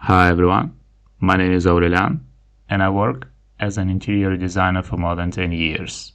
Hi everyone, my name is Aurelian and I work as an interior designer for more than 10 years.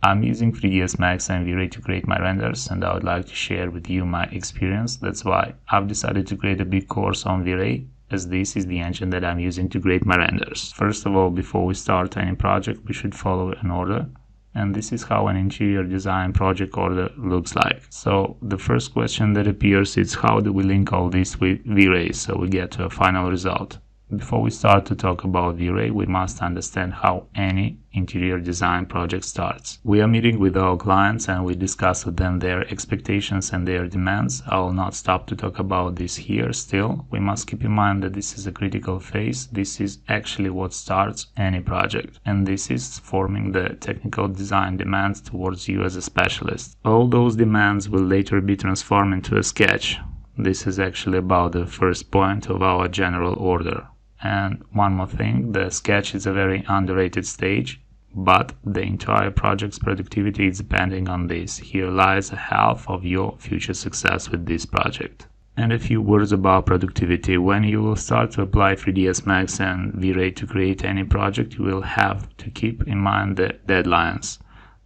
I'm using 3ds Max and Vray to create my renders, and I would like to share with you my experience. That's why I've decided to create a big course on Vray, as this is the engine that I'm using to create my renders. First of all, before we start any project, we should follow an order. And this is how an interior design project order looks like. So the first question that appears is, how do we link all this with Vray so we get to a final result? Before we start to talk about Vray, we must understand how any interior design project starts. We are meeting with our clients and we discuss with them their expectations and their demands. I will not stop to talk about this here. Still, we must keep in mind that this is a critical phase. This is actually what starts any project, and this is forming the technical design demands towards you as a specialist. All those demands will later be transformed into a sketch. This is actually about the first point of our general order. And one more thing, the sketch is a very underrated stage, but the entire project's productivity is depending on this. Here lies half of your future success with this project. And a few words about productivity. When you will start to apply 3ds Max and Vray to create any project, you will have to keep in mind the deadlines.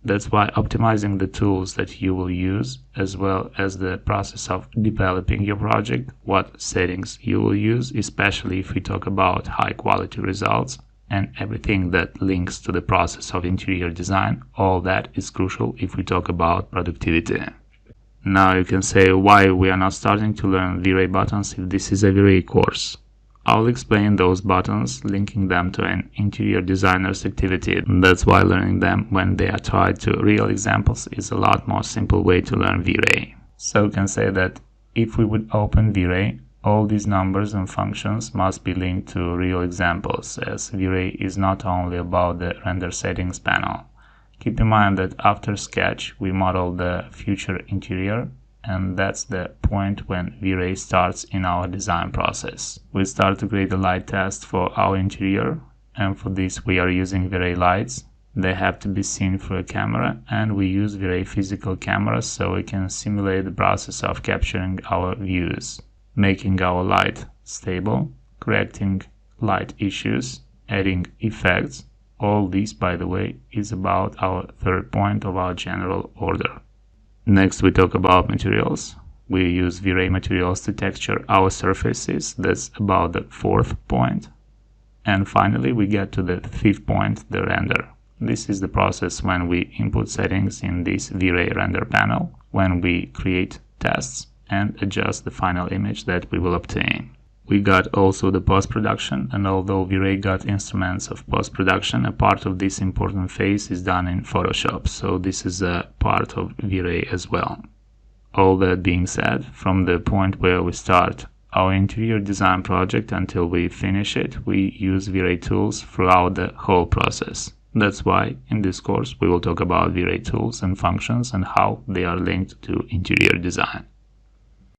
That's why optimizing the tools that you will use, as well as the process of developing your project, what settings you will use, especially if we talk about high quality results and everything that links to the process of interior design, all that is crucial if we talk about productivity. Now you can say why we are not starting to learn Vray buttons if this is a Vray course. I'll explain those buttons, linking them to an interior designer's activity. That's why learning them when they are tied to real examples is a lot more simple way to learn Vray. So you can say that if we would open Vray, all these numbers and functions must be linked to real examples, as Vray is not only about the render settings panel. Keep in mind that after sketch we model the future interior, and that's the point when Vray starts in our design process. We start to create a light test for our interior, and for this we are using Vray lights. They have to be seen through a camera, and we use Vray physical cameras so we can simulate the process of capturing our views, making our light stable, correcting light issues, adding effects. All this, by the way, is about our third point of our general order. Next we talk about materials. We use Vray materials to texture our surfaces. That's about the fourth point. And finally we get to the fifth point, the render. This is the process when we input settings in this Vray render panel, when we create tests and adjust the final image that we will obtain. We got also the post-production, and although Vray got instruments of post-production, a part of this important phase is done in Photoshop, so this is a part of Vray as well. All that being said, from the point where we start our interior design project until we finish it, we use Vray tools throughout the whole process. That's why in this course we will talk about Vray tools and functions and how they are linked to interior design.